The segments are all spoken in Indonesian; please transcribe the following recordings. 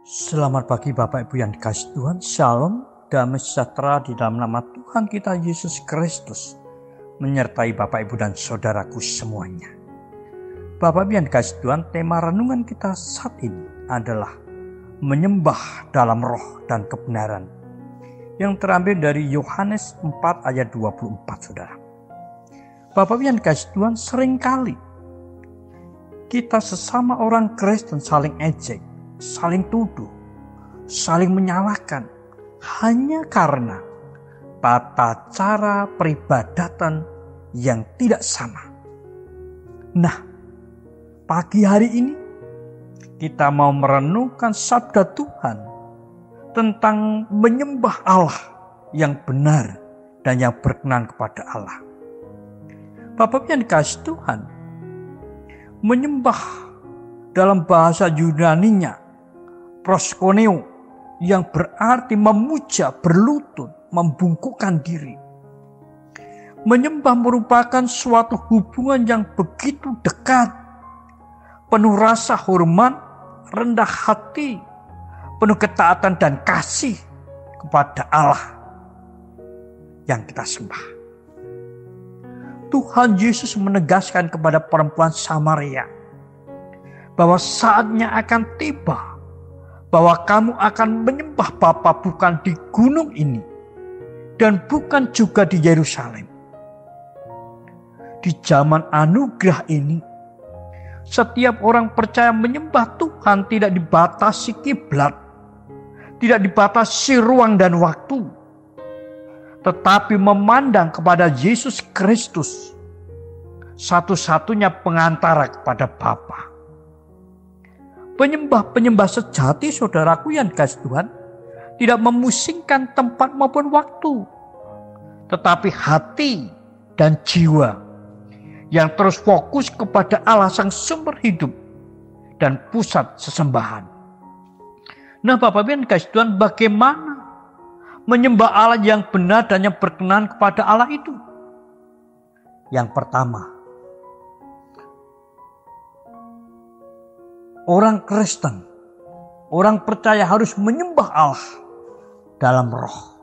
Selamat pagi Bapak Ibu yang dikasihi Tuhan. Shalom, damai sejahtera di dalam nama Tuhan kita Yesus Kristus menyertai Bapak Ibu dan saudaraku semuanya. Bapak Ibu yang dikasihi Tuhan, tema renungan kita saat ini adalah menyembah dalam roh dan kebenaran, yang terambil dari Yohanes 4 ayat 24, saudara. Bapak Ibu yang dikasihi Tuhan, seringkali kita sesama orang Kristen saling ejek, saling tuduh, saling menyalahkan hanya karena tata cara peribadatan yang tidak sama. Nah, pagi hari ini kita mau merenungkan sabda Tuhan tentang menyembah Allah yang benar dan yang berkenan kepada Allah. Bapak yang dikasihi Tuhan, menyembah dalam bahasa Yunaninya proskuneo, yang berarti memuja, berlutut, membungkukkan diri. Menyembah merupakan suatu hubungan yang begitu dekat, penuh rasa hormat, rendah hati, penuh ketaatan dan kasih kepada Allah yang kita sembah. Tuhan Yesus menegaskan kepada perempuan Samaria bahwa saatnya akan tiba, bahwa kamu akan menyembah Bapa bukan di gunung ini dan bukan juga di Yerusalem. Di zaman anugerah ini, setiap orang percaya menyembah Tuhan tidak dibatasi kiblat, tidak dibatasi ruang dan waktu, tetapi memandang kepada Yesus Kristus, satu-satunya pengantara kepada Bapa. Penyembah-penyembah sejati, saudaraku yang dikasihi Tuhan, tidak memusingkan tempat maupun waktu, tetapi hati dan jiwa yang terus fokus kepada Allah sang sumber hidup dan pusat sesembahan. Nah, Bapak Ibu yang dikasihi Tuhan, bagaimana menyembah Allah yang benar dan yang berkenan kepada Allah itu? Yang pertama, orang Kristen, orang percaya harus menyembah Allah dalam roh.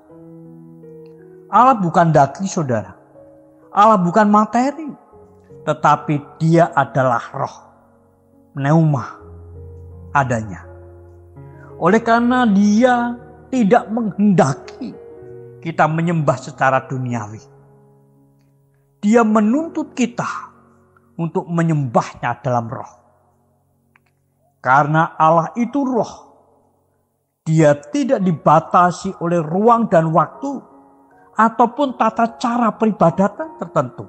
Allah bukan daging, saudara. Allah bukan materi, tetapi Dia adalah roh, pneuma adanya. Oleh karena Dia tidak menghendaki kita menyembah secara duniawi, Dia menuntut kita untuk menyembahnya dalam roh. Karena Allah itu roh, Dia tidak dibatasi oleh ruang dan waktu ataupun tata cara peribadatan tertentu.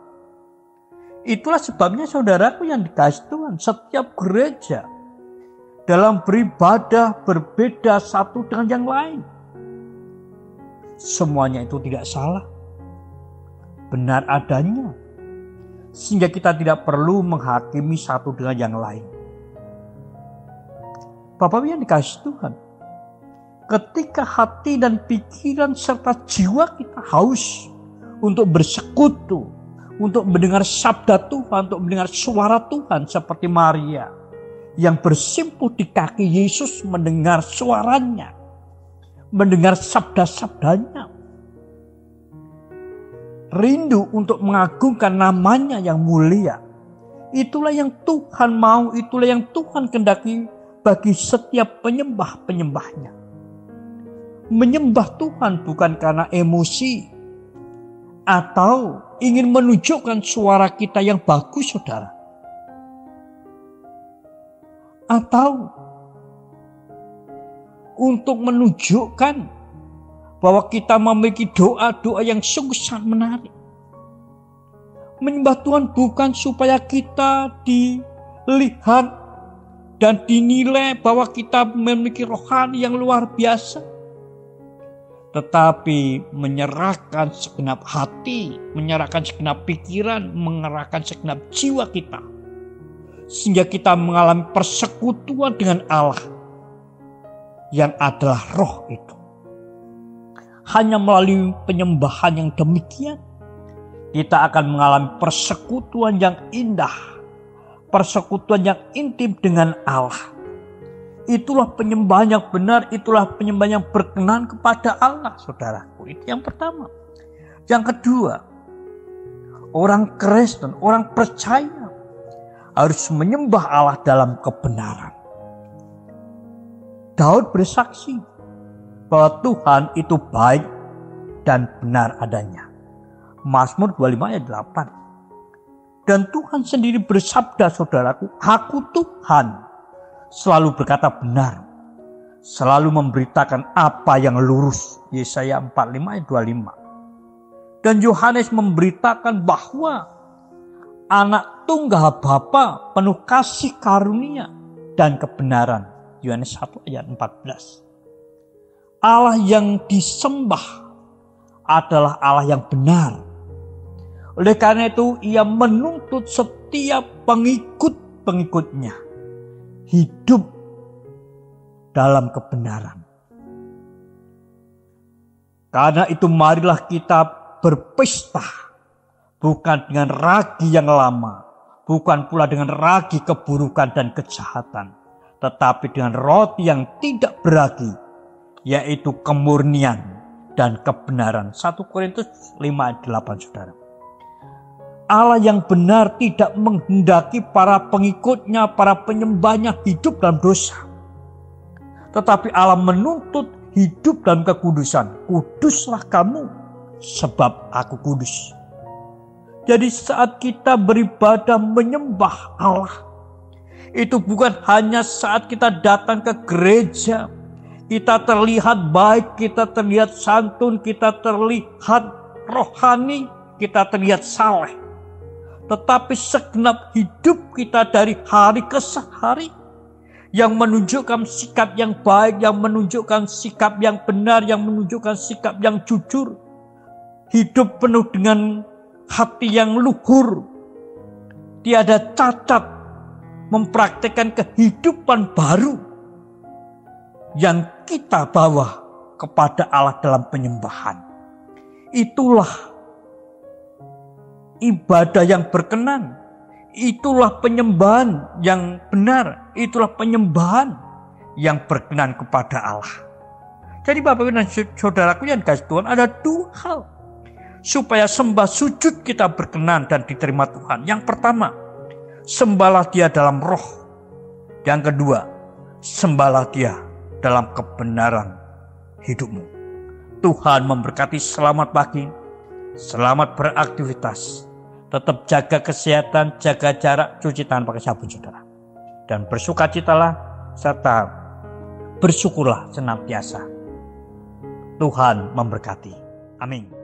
Itulah sebabnya, saudaraku yang dikasihi Tuhan, setiap gereja dalam beribadah berbeda satu dengan yang lain. Semuanya itu tidak salah, benar adanya, sehingga kita tidak perlu menghakimi satu dengan yang lain. Bapak yang dikasihi Tuhan, ketika hati dan pikiran serta jiwa kita haus untuk bersekutu, untuk mendengar sabda Tuhan, untuk mendengar suara Tuhan, seperti Maria yang bersimpuh di kaki Yesus mendengar suaranya, mendengar sabda-sabdanya, rindu untuk mengagungkan namanya yang mulia. Itulah yang Tuhan mau, itulah yang Tuhan kehendaki bagi setiap penyembah-penyembahnya. Menyembah Tuhan bukan karena emosi atau ingin menunjukkan suara kita yang bagus, saudara. Atau untuk menunjukkan bahwa kita memiliki doa-doa yang sungguh sangat menarik. Menyembah Tuhan bukan supaya kita dilihat dan dinilai bahwa kita memiliki rohani yang luar biasa, tetapi menyerahkan segenap hati, menyerahkan segenap pikiran, mengerahkan segenap jiwa kita, sehingga kita mengalami persekutuan dengan Allah yang adalah roh itu. Hanya melalui penyembahan yang demikian, kita akan mengalami persekutuan yang indah persekutuan yang intim dengan Allah. Itulah penyembahan yang benar, itulah penyembahan yang berkenan kepada Allah, saudaraku. Itu yang pertama. Yang kedua, orang Kristen, orang percaya harus menyembah Allah dalam kebenaran. Daud bersaksi bahwa Tuhan itu baik dan benar adanya. Mazmur 25 ayat 8. Dan Tuhan sendiri bersabda, saudaraku, aku Tuhan selalu berkata benar, selalu memberitakan apa yang lurus. Yesaya 45 ayat 25. Dan Yohanes memberitakan bahwa anak tunggal Bapa penuh kasih karunia dan kebenaran. Yohanes 1 ayat 14. Allah yang disembah adalah Allah yang benar. Oleh karena itu ia menuntut setiap pengikut-pengikutnya hidup dalam kebenaran. Karena itu marilah kita berpesta bukan dengan ragi yang lama, bukan pula dengan ragi keburukan dan kejahatan, tetapi dengan roti yang tidak beragi, yaitu kemurnian dan kebenaran. 1 Korintus 5 ayat 8, saudara. Allah yang benar tidak menghendaki para pengikutnya, para penyembahnya hidup dalam dosa. Tetapi Allah menuntut hidup dalam kekudusan. Kuduslah kamu, sebab aku kudus. Jadi saat kita beribadah menyembah Allah, itu bukan hanya saat kita datang ke gereja, kita terlihat baik, kita terlihat santun, kita terlihat rohani, kita terlihat saleh. Tetapi segenap hidup kita dari hari ke hari yang menunjukkan sikap yang baik, yang menunjukkan sikap yang benar, yang menunjukkan sikap yang jujur. Hidup penuh dengan hati yang luhur, tiada cacat, mempraktikkan kehidupan baru yang kita bawa kepada Allah dalam penyembahan. Itulah ibadah yang berkenan, itulah penyembahan yang benar, itulah penyembahan yang berkenan kepada Allah. Jadi Bapak Ibu dan saudaraku yang dikasihi Tuhan, ada dua hal supaya sembah sujud kita berkenan dan diterima Tuhan. Yang pertama, sembahlah Dia dalam roh. Yang kedua, sembahlah Dia dalam kebenaran hidupmu. Tuhan memberkati. Selamat pagi, selamat beraktivitas. Tetap jaga kesehatan, jaga jarak, cuci tangan pakai sabun, saudara. Dan bersukacitalah serta bersyukurlah senantiasa. Tuhan memberkati. Amin.